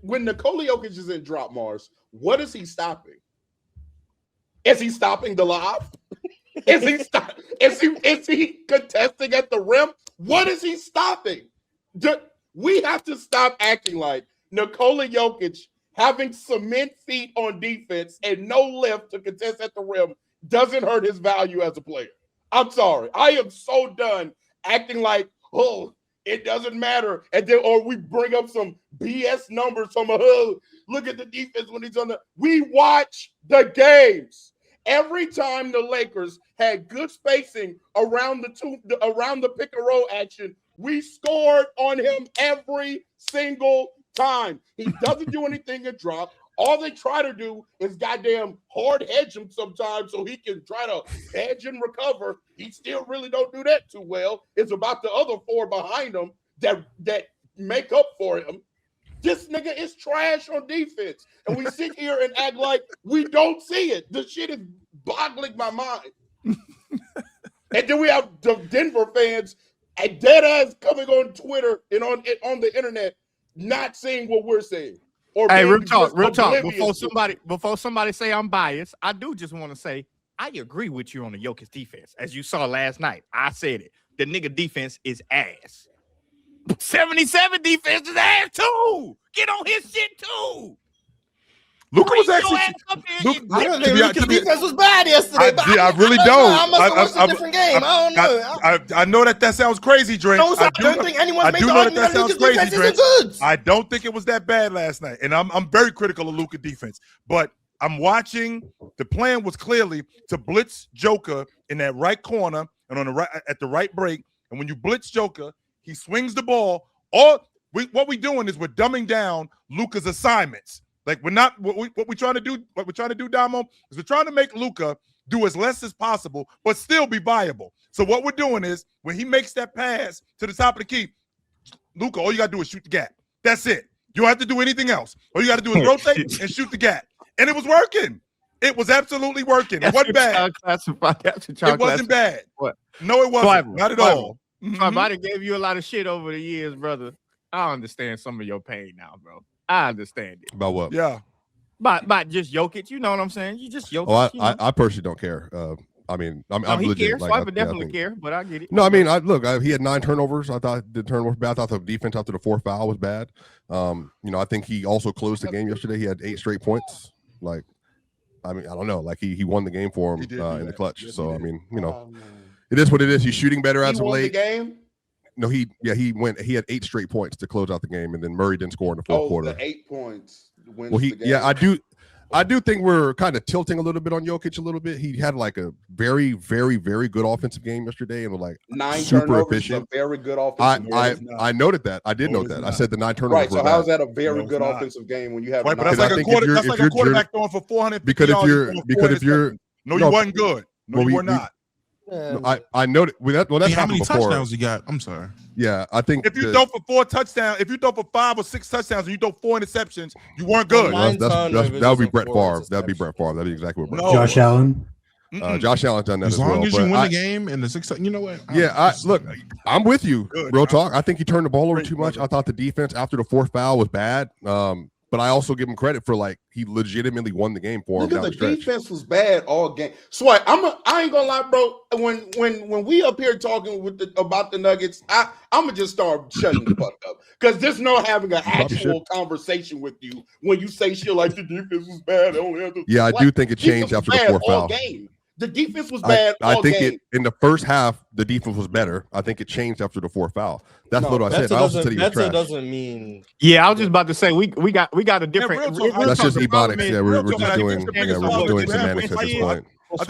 when Nikola Jokic is in drop Mars, what is he stopping? Is he stopping the lob? Is he contesting at the rim? What is he stopping? We have to stop acting like Nikola Jokic having cement feet on defense and no lift to contest at the rim doesn't hurt his value as a player. I'm sorry. I am so done acting like, oh, it doesn't matter. And then, or we bring up some BS numbers from look at the defense when he's on the. We watch the games. Every time the Lakers had good spacing around the pick and roll action, we scored on him every single time. He doesn't do anything in drop. All they try to do is goddamn hard hedge him sometimes so he can try to hedge and recover. He still really don't do that too well. It's about the other four behind him that make up for him. This nigga is trash on defense. And we sit here and act like we don't see it. The shit is boggling my mind. And then we have the Denver fans and dead ass coming on Twitter and on the internet not seeing what we're saying. Hey, real talk. Before somebody say I'm biased, I do just want to say I agree with you on the Jokic defense. As you saw last night, I said it. The nigga defense is ass. 77 defense is ass too. Get on his shit too. Luka was actually. I don't think Luka's defense was bad yesterday. I really don't. I must have watched a different game. I don't know. I know that sounds crazy, Drake. No, I don't think anyone's made the argument that Luka's defense isn't good. I don't think it was that bad last night, and I'm very critical of Luka defense. But I'm watching. The plan was clearly to blitz Joker in that right corner and on the right at the right break. And when you blitz Joker, he swings the ball. What we're doing is we're dumbing down Luka's assignments. Like we're not what we're trying to do. What we're trying to do, Damo, is we're trying to make Luka do as less as possible, but still be viable. So what we're doing is when he makes that pass to the top of the key, Luka, all you gotta do is shoot the gap. That's it. You don't have to do anything else. All you gotta do is rotate and shoot the gap. And it was working. It was absolutely working. It wasn't bad. It wasn't bad. What? No, it wasn't. Not at all. I might have gave you a lot of shit over the years, brother. I understand some of your pain now, bro. I understand it. About what? Yeah. About just Jokic. You know what I'm saying? You just Jokic. Oh, I personally don't care. I mean, I'm he legit. Cares, so I would definitely care, but I get it. No, I mean, he had 9 turnovers. I thought the turnovers bad. I thought the defense after the 4th foul was bad. I think he also closed the game yesterday. He had 8 straight points. Like, I mean, I don't know. Like he won the game for him in the clutch. Yes, so I mean, it is what it is. He's shooting better as of late. The game? No, he had 8 straight points to close out the game, and then Murray didn't score in the 4th quarter. The 8 points wins the game. Yeah, I do think we're kind of tilting a little bit on Jokic a little bit. He had like a very, very, very good offensive game yesterday, and was like 9 super efficient. A very good offensive game. I noted that. I did note that. I said the 9 turnovers. Right. So were how's bad. that a very good offensive game when you have? Right, but that's like a quarterback throwing for 400. Because if you're no, you wasn't good. No, you were not. I noted. That's how many before. touchdowns you got? I'm sorry. Yeah, I think if you throw for 4 touchdowns, if you throw for 5 or 6 touchdowns, and you throw 4 interceptions, you weren't good. That would be Brett Favre. That'd be Brett Favre. That'd be exactly what Brett Favre. Josh Allen. Josh Allen's done that as long as you win the game and the 6. You know what? Look, I'm with you. Real talk. I think he turned the ball over too much. I thought the defense after the 4th foul was bad. But I also give him credit for like he legitimately won the game for him. The defense was bad all game. So I ain't gonna lie, bro. When we up here talking about the Nuggets, I'm gonna just start shutting the fuck up because there's no having an actual conversation with you when you say shit like the defense was bad. I do think it changed after the 4th foul. Game. The defense was bad. I think in the first half the defense was better. I think it changed after the 4th foul. That's what I said. I also said he was trash. Doesn't mean. Yeah, I was just about to say we got a different. That's just ebonics. Yeah, we're just doing semantics at this point. But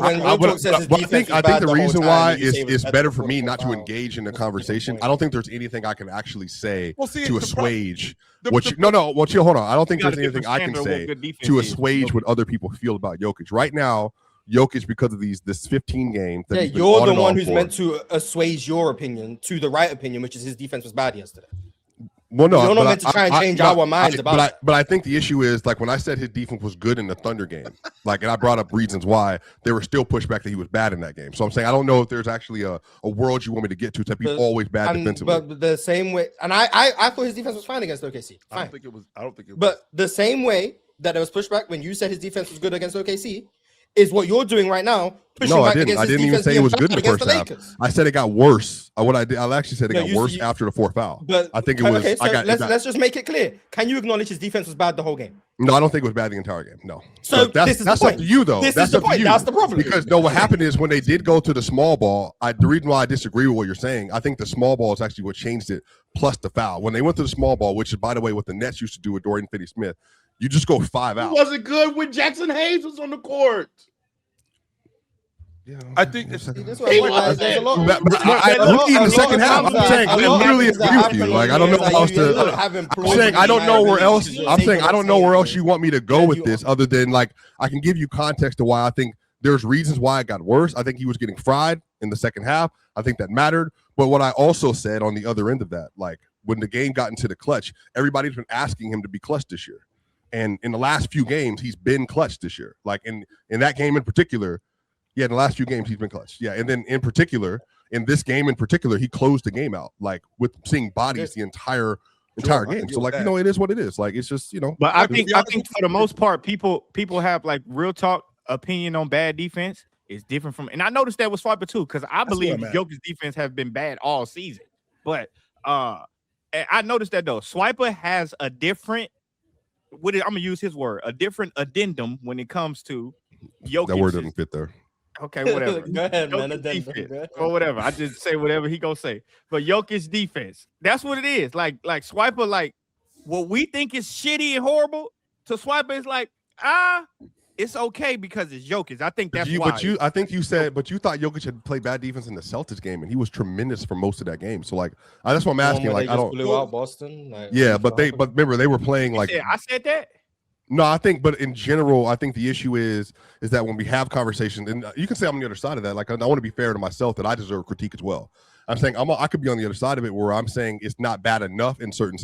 when Will says his defense I think the reason why it's better for me not to engage in the conversation. I don't think there's anything I can actually say to assuage what you. Well, chill. Hold on. I don't think there's anything I can say to assuage what other people feel about Jokic right now. Jokic, because of this 15 games. That you're the one who's meant to assuage your opinion to the right opinion, which is his defense was bad yesterday. Well, no, you're not meant to try and change our minds about it. But I think the issue is like when I said his defense was good in the Thunder game, like, and I brought up reasons why there were still pushback that he was bad in that game. So I'm saying I don't know if there's actually a world you want me to get to. That he's always bad defensively. But the same way, and I thought his defense was fine against OKC. Fine. I don't think it was. But the same way that there was pushback when you said his defense was good against OKC is what you're doing right now. No, I didn't. I didn't even say it was good in the first half. I said it got worse. What I did, I actually said it got worse after the fourth foul. But I think it was. Okay, so let's just make it clear. Can you acknowledge his defense was bad the whole game? No, I don't think it was bad the entire game. No. So that's up to you, though. That's the point. That's the problem. Because no, what happened is when they did go to the small ball, the reason why I disagree with what you're saying, I think the small ball is actually what changed it, plus the foul. When they went to the small ball, which is, by the way, what the Nets used to do with Dorian Finney-Smith, you just go 5 out. He wasn't good when Jackson Hayes was on the court. Yeah, I think there's in the second half. I'm saying I literally agree with you. Like I don't know how else to. I'm saying I don't know where else. I'm saying I don't know where else you want me to go with this, other than like I can give you context to why I think there's reasons why it got worse. I think he was getting fried in the second half. I think that mattered. But what I also said on the other end of that, like when the game got into the clutch, everybody's been asking him to be clutch this year, and in the last few games he's been clutch this year. Like in that game in particular. Yeah, in the last few games, he's been clutch. Yeah, and then in particular, in this game in particular, he closed the game out, like with seeing bodies the entire game. So, like, it is what it is. Like, it's just, But I think for the most part, people have like real talk opinion on bad defense is different from, and I noticed that with Swiper too, because I believe Jokic's defense has been bad all season. But I noticed that though, Swiper has a different, I'm gonna use his word, a different addendum when it comes to Jokic. That word doesn't fit there. Okay, whatever. Go ahead, man. Defense, or whatever. I just say whatever he gonna say. But Jokic's defense, that's what it is. Like Swiper, like what we think is shitty and horrible to Swiper is like, it's okay because it's Jokic. I think that's why. I think you said, but you thought Jokic had played bad defense in the Celtics game, and he was tremendous for most of that game. So like, that's what I'm asking. Like, I don't blew out Boston. Like, yeah, but remember they were playing like. I said that. No, I think, but in general, I think the issue is that when we have conversations, and you can say I'm on the other side of that. Like, I want to be fair to myself that I deserve critique as well. I'm saying I could be on the other side of it where I'm saying it's not bad enough in certain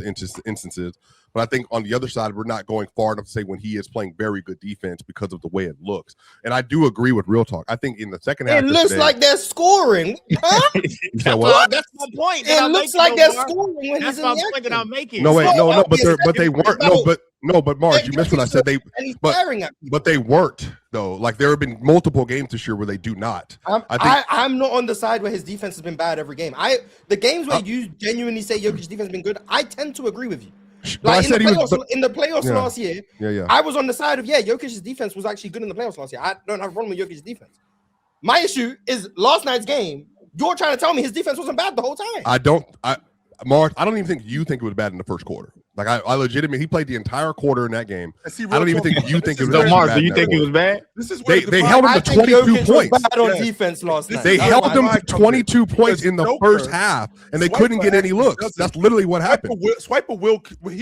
instances, but I think on the other side, we're not going far enough to say when he is playing very good defense because of the way it looks. And I do agree with Real Talk. I think in the second half, it looks like they're scoring. Huh? That's my point. It looks like they're scoring when he's in the point that I'm making. No, wait, no, but they weren't. But Mark, you missed what I said. But they weren't though. Like there have been multiple games this year where they do not. I'm not on the side where his defense has been bad every game. The games where you genuinely say Jokic's defense has been good, I tend to agree with you. Like in the playoffs last year, I was on the side of Jokic's defense was actually good in the playoffs last year. I don't have a problem with Jokic's defense. My issue is last night's game. You're trying to tell me his defense wasn't bad the whole time. Mark, I don't even think you think it was bad in the first quarter. Like I legitimately, he played the entire quarter in that game. I don't even think you think it was bad. Mark, do you think it was bad? They held him to 22 points. Bad on defense last night. They held him to 22 points in the first half, and they couldn't get any looks. That's literally what happened. Swiper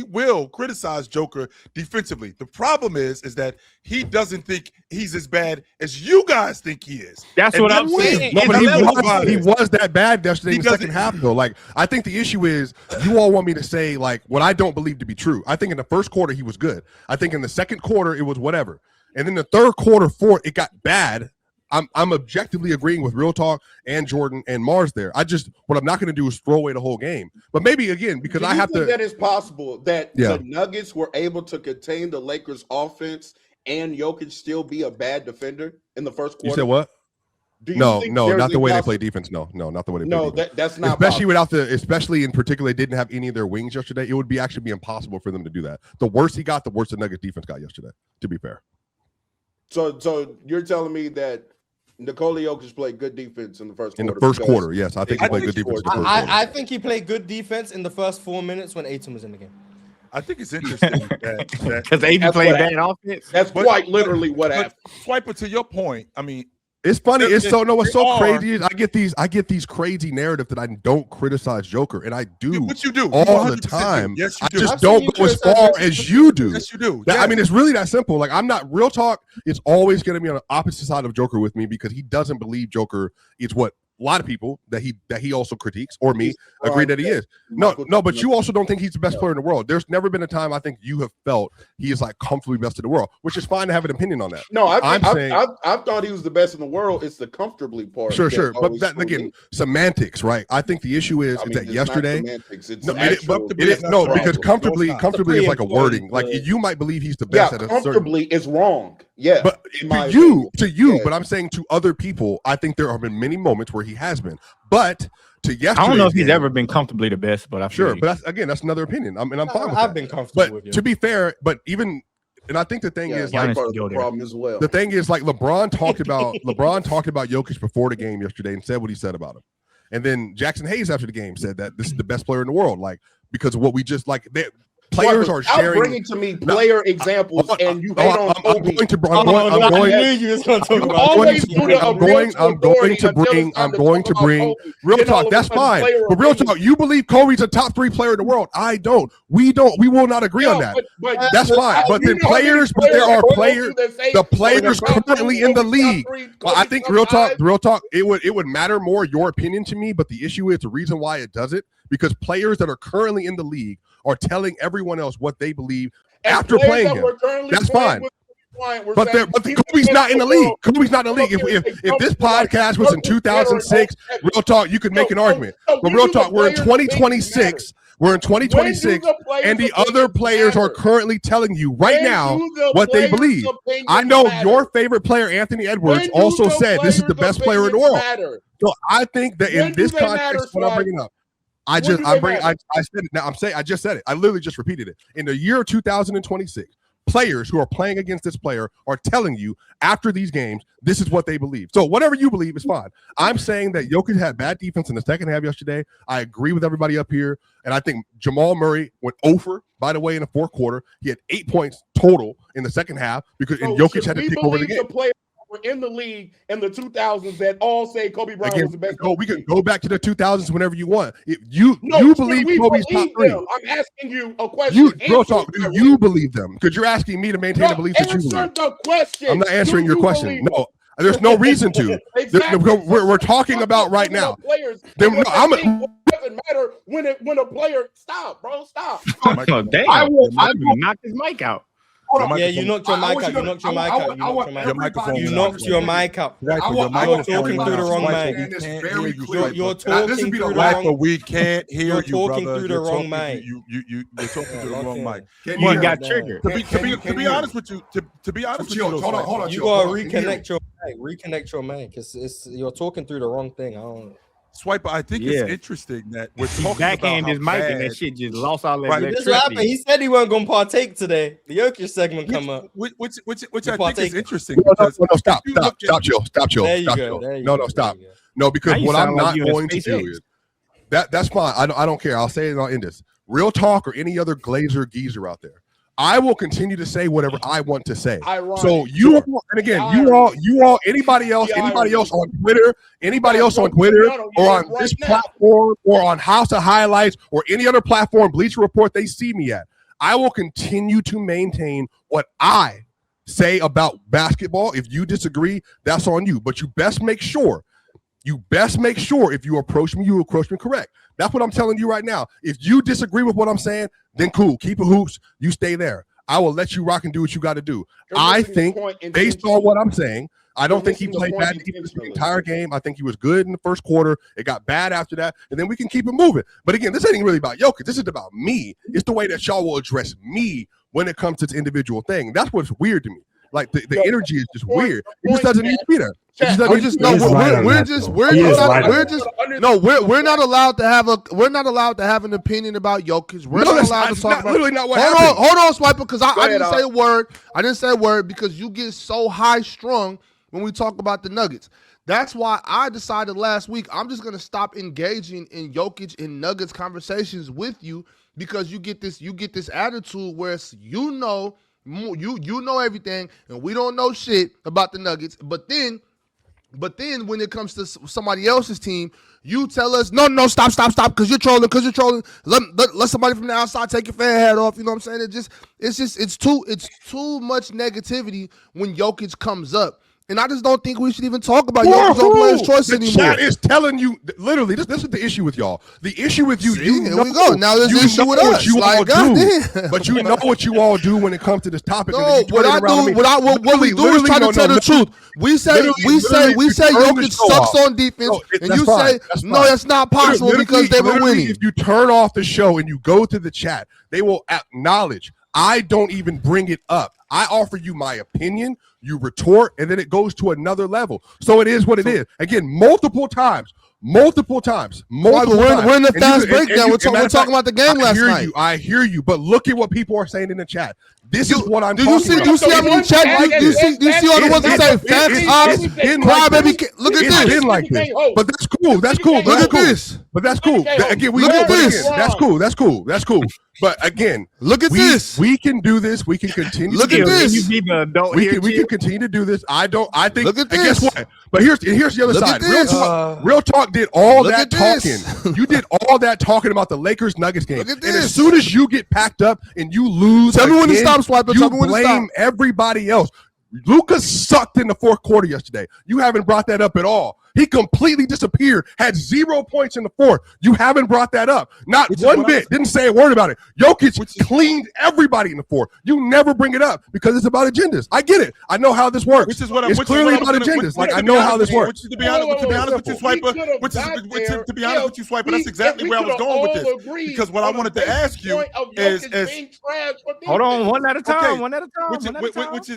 will criticize Joker defensively. The problem is that he doesn't think he's as bad as you guys think he is. That's what I'm saying. No, but he was that bad yesterday in the second half, though. Like I think the issue is you all want me to say like what I don't believe to be true. I think in the first quarter he was good. I think in the second quarter it was whatever, and then the third quarter, fourth, it got bad. I'm objectively agreeing with Real Talk and Jordan and Mars there. What I'm not going to do is throw away the whole game. But maybe again because I have to. That it's possible that the Nuggets were able to contain the Lakers' offense and Jokic still be a bad defender in the first quarter. You said what? No, not the way they play defense. No, not the way they play defense. That's not especially in particular, they didn't have any of their wings yesterday. It would actually be impossible for them to do that. The worse he got, the worse the Nuggets defense got yesterday, to be fair. So you're telling me that Nikola Jokic played good defense in the first quarter? In the first quarter, yes. I think he played good defense in the first quarter. I think he played good defense in the first 4 minutes when Ayton was in the game. I think it's interesting that because Ayton played bad offense. That's quite literally what happened. Swiper, to your point, I mean, it's funny. What's so crazy is I get these crazy narratives that I don't criticize Joker, and I do. What you do all the time. Yes, you do. I just don't go as far as you do. Yes, you do. I mean, it's really that simple. Like I'm not Real Talk. It's always going to be on the opposite side of Joker with me because he doesn't believe Joker is what lot of people that he also critiques, or me, agree that he is. No, but you also don't think he's the best player in the world. There's never been a time I think you have felt he is like comfortably best in the world, which is fine to have an opinion on that. No, I thought he was the best in the world. It's the comfortably part. Sure. But that, again, semantics, right? I think the issue is that yesterday. Because comfortably is like a wording. Like you might believe he's the best at a comfortably is wrong. Yeah, but to you, but I'm saying to other people, I think there have been many moments where he has been. But to yesterday, I don't know if he's ever been comfortably the best, but I'm sure. But that's another opinion. I'm fine with I've been comfortable with you. To be fair, but even. And I think the thing is like the problem as well. The thing is like LeBron talked about Jokic before the game yesterday and said what he said about him. And then Jackson Hayes after the game said that this is the best player in the world, like because of what we just like. Players are sharing. Bringing to me player examples, and you hate on Kobe. I'm going to bring. Real talk. That's fine. But real talk, you believe Kobe's a top 3 player in the world. I don't. We will not agree on that. That's fine. But then there are players. The players currently in the league. I think real talk. It would matter more your opinion to me. But the issue is the reason why it does it because players that are currently in the league are telling everyone else what they believe after playing him. That's fine. But Kobe's not in the league. Kobe's not in the league. If this podcast was in 2006, real talk, you could make an argument. But real talk, we're in 2026. We're in 2026, and the other players are currently telling you right now what they believe. I know your favorite player, Anthony Edwards, also said this is the best player in the world. So I think that in this context, what I'm bringing up, I just said it. I literally just repeated it. In the year 2026, players who are playing against this player are telling you after these games, this is what they believe. So whatever you believe is fine. I'm saying that Jokic had bad defense in the second half yesterday. I agree with everybody up here. And I think Jamal Murray went over, by the way, in the fourth quarter. He had 8 points total in the second half because Jokic had to take over the game. In the league in the 2000s that all say Kobe Bryant was the best. We can go back to the 2000s whenever you want. If you believe Kobe's top 3. I'm asking you a question. Do you believe them? Because you're asking me to maintain the belief that you believe. The question. I'm not answering your question. No, there's no reason to. Exactly. We're talking about right now. It doesn't matter when a player stop. Oh, damn! I will knock his mic out. Yeah, you knocked your mic out. You knocked your mic out. You knocked your mic out. You're talking through the wrong mic. You're talking through the wrong mic. We can't hear you, brother. You're talking through the wrong mic. You're talking through the wrong mic. You got triggered. To be honest with you, hold on. You gotta reconnect your mic. Reconnect your mic. It's you're talking through the wrong thing. I don't. Swiper, I think it's interesting that we're talking backhand his mic and that shit just lost all that electricity. This is what happened. He said he wasn't gonna partake today. The Jokic segment come up, which I think is interesting. Stop, chill. There you go. No, stop. No, because what I'm not going to do is that's fine. I don't care. I'll say it and I'll end this. Real talk or any other Glazer geezer out there. I will continue to say whatever I want to say. So you all, anybody else on Twitter, or on this platform, or on House of Highlights, or any other platform, Bleacher Report, they see me at. I will continue to maintain what I say about basketball. If you disagree, that's on you. But you best make sure if you approach me correct. That's what I'm telling you right now. If you disagree with what I'm saying, then cool. Keep it hoops. You stay there. I will let you rock and do what you got to do. I think, based on what I'm saying, I don't think he played bad defense the entire game. I think he was good in the first quarter. It got bad after that, and then we can keep it moving. But again, this ain't really about Jokic. This is about me. It's the way that y'all will address me when it comes to this individual thing. That's what's weird to me. Like the energy is just weird. It just doesn't need to be there. We're not allowed to have an opinion about Jokic. We're not allowed to talk about. Literally not what happened. Hold on, Swiper, because I didn't say a word. I didn't say a word because you get so high strung when we talk about the Nuggets. That's why I decided last week I'm just gonna stop engaging in Jokic and Nuggets conversations with you because you get this attitude where it's, you know everything and we don't know shit about the Nuggets, but then when it comes to somebody else's team, you tell us, no, stop, because you're trolling. Let somebody from the outside take your fan hat off. You know what I'm saying? It's too much negativity when Jokic comes up. And I just don't think we should even talk about Jokic on player's choice the anymore. Chat is telling you literally. This is the issue with y'all. The issue with you. See, you here know, we go. Now there's you an issue know with what us. you all Like, do, goddamn. but you know what you all do when it comes to this topic. No, what I do, what we do is try to tell the truth. We say Jokic sucks on defense, and you say no, that's not possible because they were winning. If you turn off the show and you go to the chat, they will acknowledge. I don't even bring it up. I offer you my opinion, you retort, and then it goes to another level. So it is what it is. Again, multiple times. We're in the fast breakdown. We're talking about the game last night. I hear you, but look at what people are saying in the chat. This is what I'm talking about. Do you see how many chat? Do you see all the ones that say facts, odds, cry, baby? Look at this. It's been like this. But that's cool. That's cool. Look at this. But that's cool. Again, look at this. That's cool. But again, look at this. We can do this. We can continue. Look at this. We can continue to do this. I think. Look at this. Guess what? But here's the other side. Real talk did all that talking. You did all that talking about the Lakers Nuggets game. And as soon as you get packed up and you lose, tell me when to stop, Swiper. You blame everybody else. Luka sucked in the fourth quarter yesterday. You haven't brought that up at all. He completely disappeared, had 0 points in the fourth. You haven't brought that up. Not one bit. Didn't say a word about it. Jokic cleaned everybody in the fourth. You never bring it up because it's about agendas. I get it. I know how this works. It's clearly about agendas. Like, I know how this works. To be honest with you, Swiper, that's exactly where I was going with this. Because what I wanted to ask you is hold on, one at a time.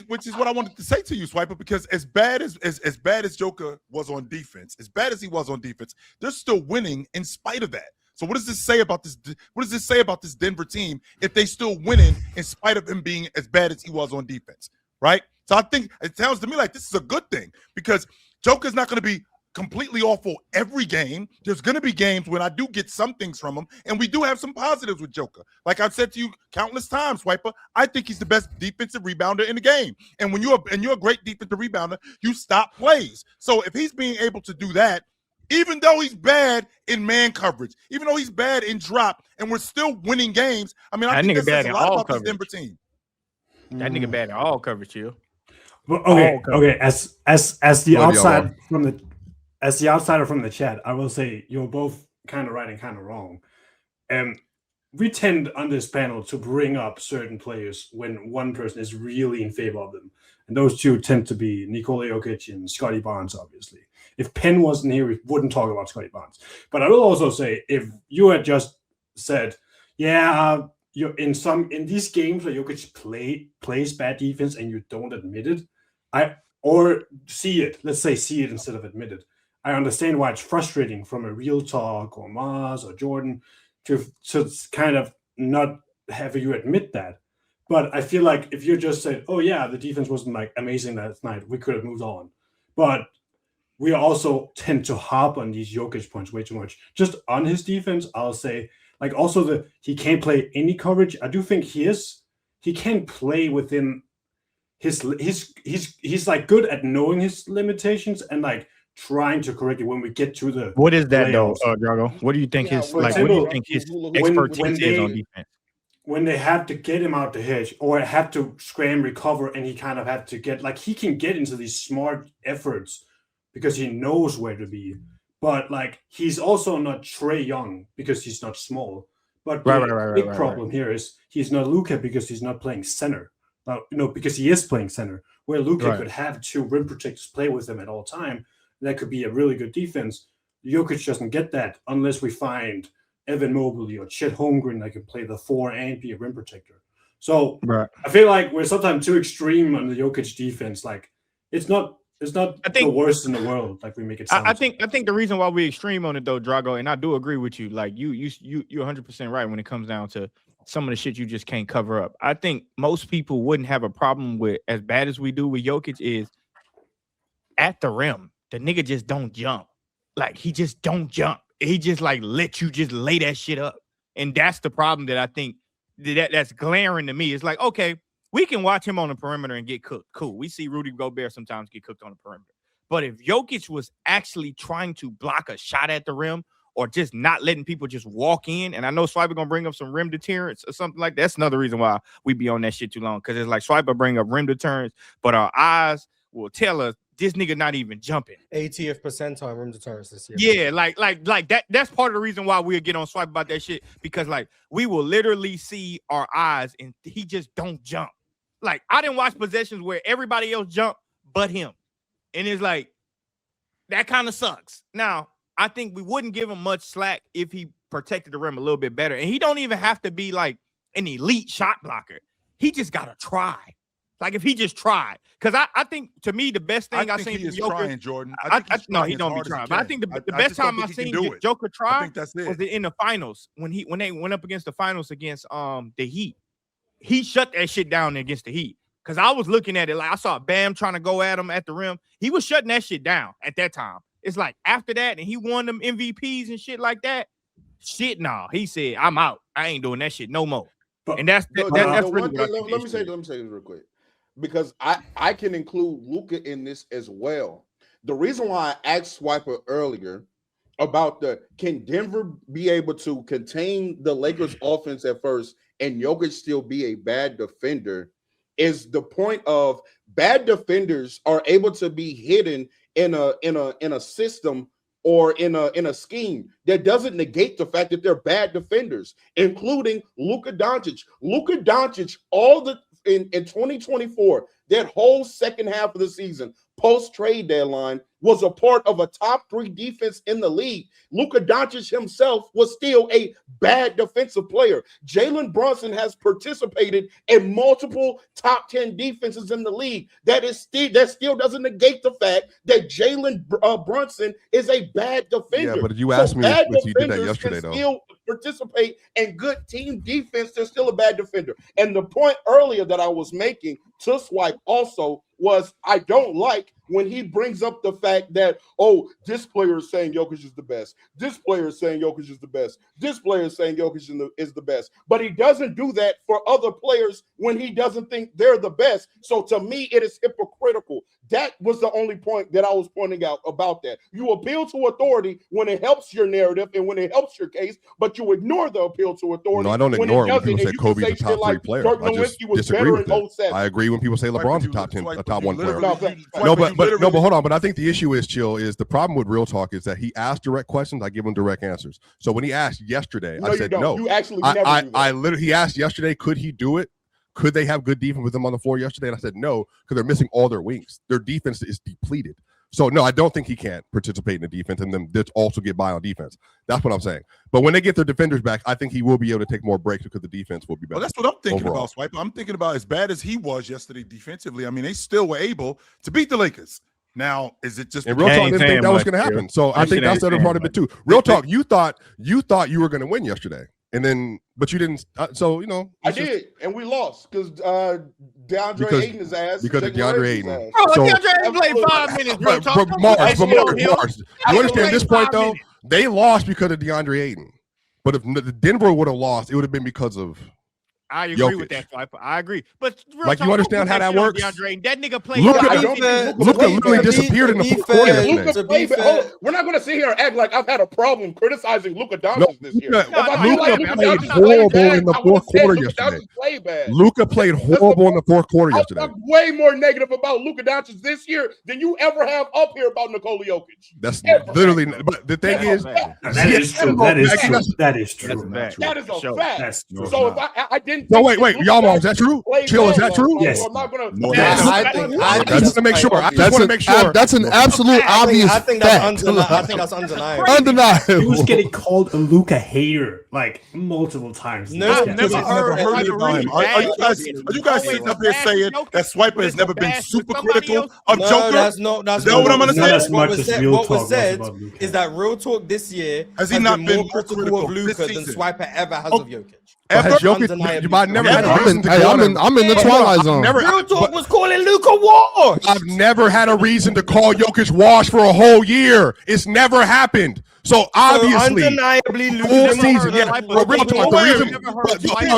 Which is what I wanted to say to you, Swiper, because as bad as Joker was on defense, as bad as he was on defense, they're still winning in spite of that. So what does this say about this? What does this say about this Denver team if they still winning in spite of him being as bad as he was on defense, right? So I think it sounds to me like this is a good thing because Joker's not going to be completely awful every game. There's going to be games when I do get some things from him, and we do have some positives with Joker. Like I've said to you countless times, Swiper, I think he's the best defensive rebounder in the game. And when you're a great defensive rebounder, you stop plays. So if he's being able to do that, even though he's bad in man coverage, even though he's bad in drop, and we're still winning games, I mean, I think that says a lot about this Denver team. That nigga bad in all coverage, you. Well, okay. As the outside from the As the outsider from the chat, I will say you're both kind of right and kind of wrong. We tend on this panel to bring up certain players when one person is really in favor of them. And those two tend to be Nikola Jokic and Scotty Barnes, obviously. If Penn wasn't here, we wouldn't talk about Scotty Barnes. But I will also say, if you had just said, you're in these games where Jokic plays bad defense and you don't admit it, or see it, let's say see it instead of admit it, I understand why it's frustrating from a Real Talk or Mars or Jordan to kind of not have you admit that. But I feel like if you just said, oh yeah, the defense wasn't like amazing last night, we could have moved on. But we also tend to harp on these Jokic points way too much. Just on his defense, I'll say, like also he can't play any coverage. I do think he can play within he's like good at knowing his limitations and like trying to correct it when we get to the what is that though, Drago? What do you think his expertise is on defense? When they have to get him out the hedge or have to scram recover and he kind of had to get like he can get into these smart efforts because he knows where to be. But like he's also not Trae Young because he's not small. But the big problem here is he's not Luka because he's not playing center. Because he is playing center, where Luka could have two rim protectors play with him at all time. That could be a really good defense. Jokic doesn't get that unless we find Evan Mobley or Chet Holmgren that can play the 4 and be a rim protector. So I feel like we're sometimes too extreme on the Jokic defense. Like it's not the worst in the world. Like we make it sound. I think the reason why we're extreme on it though, Drago, and I do agree with you. Like you're 100% right when it comes down to some of the shit you just can't cover up. I think most people wouldn't have a problem with as bad as we do with Jokic is at the rim. The nigga just don't jump. Like he just don't jump. He just like let you just lay that shit up. And that's the problem that I think that's glaring to me. It's like, okay, we can watch him on the perimeter and get cooked. Cool. We see Rudy Gobert sometimes get cooked on the perimeter. But if Jokic was actually trying to block a shot at the rim or just not letting people just walk in, and I know Swiper gonna bring up some rim deterrence or something like that. That's another reason why we be on that shit too long. Because it's like Swiper bring up rim deterrence, but our eyes will tell us this nigga not even jumping. 80th percentile rim deterrence this year. Yeah, like that. That's part of the reason why we'll get on Swipe about that shit, because like we will literally see our eyes and he just don't jump. Like I didn't watch possessions where everybody else jumped but him, and it's like that kind of sucks. Now I think we wouldn't give him much slack if he protected the rim a little bit better, and he don't even have to be like an elite shot blocker. He just gotta try. Like if he just tried, because I think to me the best thing I've seen he is from Joker, trying, Jordan. No, he don't be trying. But I think the best time I've seen Joker try was in the finals when they went up against the finals against the Heat. He shut that shit down against the Heat. Because I was looking at it like I saw Bam trying to go at him at the rim. He was shutting that shit down at that time. It's like after that, and he won them MVPs and shit like that. Shit, nah. He said, "I'm out. I ain't doing that shit no more." And that's really what let me say this real quick. Because I can include Luka in this as well. The reason why I asked Swiper earlier about can Denver be able to contain the Lakers offense at first and Jokic still be a bad defender is the point of bad defenders are able to be hidden in a system or in a scheme that doesn't negate the fact that they're bad defenders, including Luka Doncic. Luka Doncic, in 2024, that whole second half of the season, post-trade deadline, was a part of a top 3 defense in the league. Luka Doncic himself was still a bad defensive player. Jalen Brunson has participated in multiple top 10 defenses in the league. That still doesn't negate the fact that Jalen Brunson is a bad defender. Yeah, but you asked me if he did that yesterday, though. Still participate in good team defense. They're still a bad defender. And the point earlier that I was making to Swipe also was I don't like when he brings up the fact that, oh, this player is saying Jokic is the best. This player is saying Jokic is the best. This player is saying Jokic is the best. But he doesn't do that for other players when he doesn't think they're the best. So to me, it is hypocritical. That was the only point that I was pointing out about that. You appeal to authority when it helps your narrative and when it helps your case, but you ignore the appeal to authority. No, I don't ignore it when people say Kobe's a top 3 player. I just disagree with it. I agree when people say LeBron's a top 10, a top 1 player. But hold on. But I think the issue is, Chill, is the problem with Real Talk is that he asks direct questions. I give him direct answers. So when he asked yesterday, I said no. You actually never do that. He asked yesterday, could he do it? Could they have good defense with him on the floor yesterday? And I said no, because they're missing all their wings. Their defense is depleted. So no, I don't think he can't participate in the defense and then also get by on defense. That's what I'm saying. But when they get their defenders back, I think he will be able to take more breaks because the defense will be better. Well, that's what I'm thinking about, Swipe. I'm thinking about as bad as he was yesterday defensively. I mean, they still were able to beat the Lakers. Now, is it just and Real Talk didn't think that was going to happen? So I think that's the other part of it too. Real Talk, you thought you were going to win yesterday, and then but you didn't. So I did, and we lost because DeAndre Ayton his ass because of DeAndre Ayton. So DeAndre Ayton played 5 minutes. Real Talk. Mars. You understand at this point though? They lost because of DeAndre Ayton. But if Denver would have lost, it would have been because of. I agree Jokic. with that. I agree, but like you understand how that works. DeAndre, that nigga played. Luka literally disappeared in the fourth quarter. We're not going to sit here and act like I've had a problem criticizing Luka Doncic this year. Luka played horrible in the fourth quarter yesterday. Luka played horrible in the fourth quarter yesterday. I'm way more negative about Luka Doncic this year than you ever have up here about Nikola Jokic. That's literally. But the thing is, that is true. That is true. That is true. That is a fact. So if I didn't. No, wait, y'all, is that true? Chill, is that true? Yes. I'm not gonna. I just want to make sure. I just want to make sure. That's an absolute obvious fact. I think that's undeniable. Undeniable. He was getting called a Luka hater like multiple times. No, I've never heard about him. Are you guys sitting up here saying that Swiper has never been super critical of Joker? That's not what I'm gonna say. What was said is that Real Talk this year has he not been more critical of Luka than Swiper ever has of Jokic. I'm in the twilight zone. Real Talk was calling Luka wash. I've never had a reason to call Jokic wash for a whole year. It's never happened. So obviously, undeniably, full season. Yeah, Real Talk.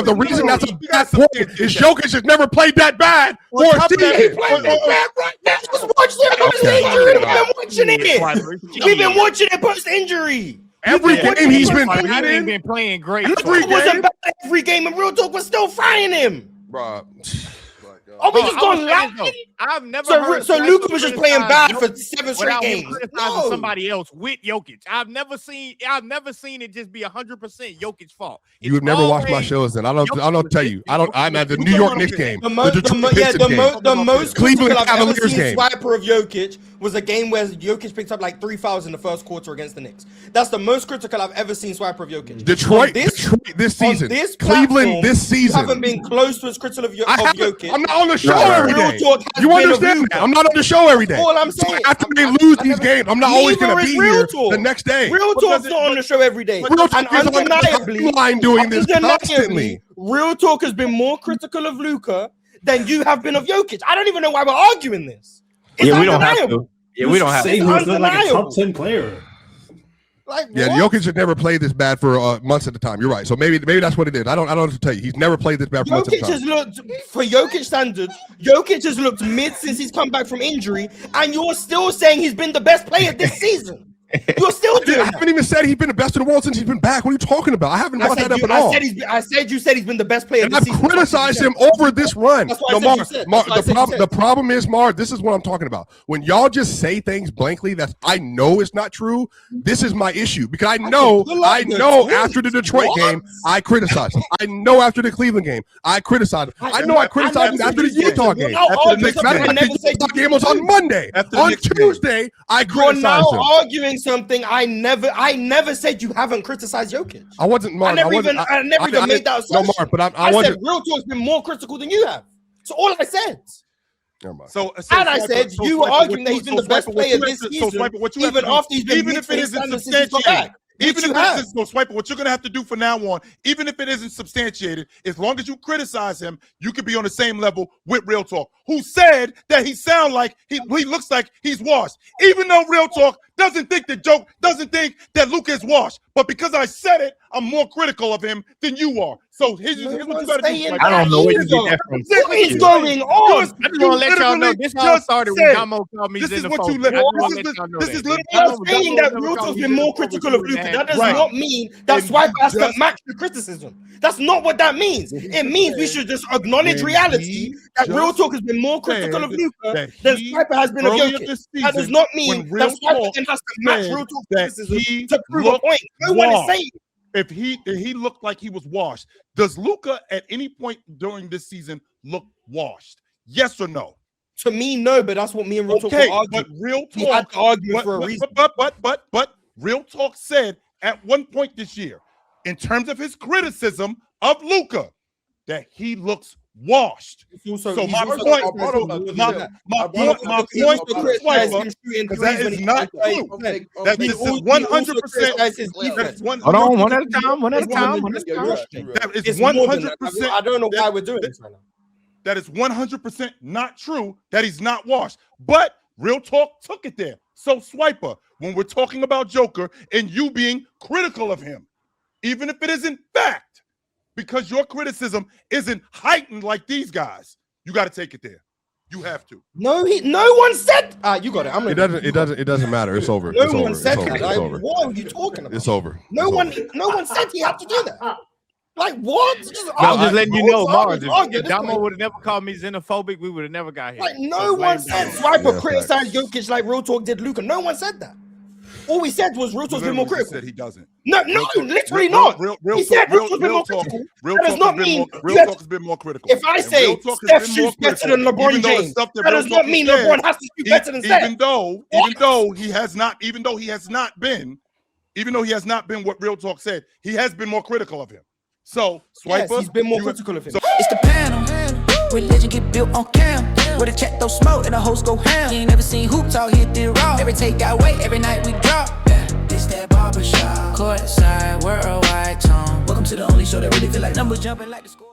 The reason that's a bad point is Jokic has never played that bad for a season. He played that bad right now. Just watch that post-injury. We've been watching it post-injury. Every game he's been playing great. Luka wasn't bad every game, and Real Talk was still frying him. Bro, Are we just going laughing? I've never heard so Luka was just playing bad for 7 straight games. Criticizing somebody else with Jokic. I've never seen it just be 100% Jokic's fault. You've never watched my shows, and I don't tell you. I'm at the New York Knicks game, the most Cleveland critical I've ever Cavaliers seen game. Swiper of Jokic was a game where Jokic picked up like 3 fouls in the first quarter against the Knicks. That's the most critical I've ever seen Swiper of Jokic. Detroit this season. Cleveland this season. You haven't been close to as critical of Jokic. I'm not on the show every day. You understand that? I'm not on the show every day. All I'm saying. So after they lose these games, I'm not always going to be here the next day. Real Talk's not on the show every day. And undeniably, doing this constantly. Real Talk has been more critical of Luka than you have been of Jokic. I don't even know why we're arguing this. We don't have to. Yeah, we don't have to. He was like a top 10 player. Jokic had never played this bad for months at a time. You're right. So maybe that's what it is. I don't know what to tell you. He's never played this bad for months at a time. Jokic has looked, for Jokic standards, Jokic has looked mid since he's come back from injury, and you're still saying he's been the best player this season. You're still doing I haven't even said he's been the best in the world since he's been back. What are you talking about? I haven't brought that up at all. I said you said he's been the best player and this I've season. criticized him over this run. The problem is, Mar, this is what I'm talking about. When y'all just say things blankly that I know is not true, this is my issue. Because I know after the Detroit game, I criticized him. I know after the Cleveland game, I criticized him. I know I criticized him after the Utah game. The Utah game was on Monday. On Tuesday, I criticized him. You're now arguing something I never said. You haven't criticized Jokic. I wasn't, Mark. I never even made that assumption. No, Mark, but I said Real Talk's been more critical than you have. So all I said. So I said you were arguing that he's been the best player this season, even after he's been even if it isn't substantiated. Even if it isn't, so Swiper, what you're gonna have to do from now on, even if it isn't substantiated, as long as you criticize him, you could be on the same level with Real Talk, who said that he sound like he looks like he's washed. Even though Real Talk doesn't think that Luka is washed, but because I said it, I'm more critical of him than you are. So here's what you gotta do. I don't know where you get that from. What is going on? I just want to let y'all know this all started when Damo called me. This is what you This is literally saying that Real Talk's been more critical of Luka. That does not mean that Swiper has to match the criticism. That's not what that means. It means we should just acknowledge reality that Real Talk has been more critical of Luka than Swiper has been of Jokic. That does not mean that Swiper then has to match Real Talk's criticism to prove a point. No one is saying. If he looked like he was washed, does Luka at any point during this season look washed? Yes or no? To me, no, but that's what me and Real Talk argued. But Real Talk argued for a reason. But Real Talk said at one point this year, in terms of his criticism of Luka, that he looks washed. So my point, that is not true. That this is 100%. Hold on, one at a time. That is 100%. I don't know why we're doing this right now. That is 100% not true. That he's not washed. But Real Talk took it there. So Swiper, when we're talking about Joker and you being critical of him, even if it isn't fact, because your criticism isn't heightened like these guys, you got to take it there. You have to. No one said. You got it. It doesn't matter. It's over. No one said that. What are you talking about? It's over. No one said he had to do that. Like what? I'm just letting you know, Mars. If Damo would have never called me xenophobic, we would have never got here. Like no one said Swiper criticized Jokic like Real Talk did Luka. No one said that. All we said was Real Talk's been more critical. Said he doesn't. No, literally not. He said Real Talk's been more critical. That does not mean Real Talk has been more critical. If I say Steph shoots better than LeBron James, that does not mean LeBron has to shoot better than Steph. Even though he has not been what Real Talk said, he has been more critical of him. So Swiper, yes, he's been more critical of him. It's the panel. Religion get built on cam. Where the chat throw smoke and the host go ham. You ain't never seen hoops out hit the raw. Every take got weight, every night we drop. This that barbershop. Courtside, worldwide tone. Welcome to the only show that really feel like numbers jumping like the score.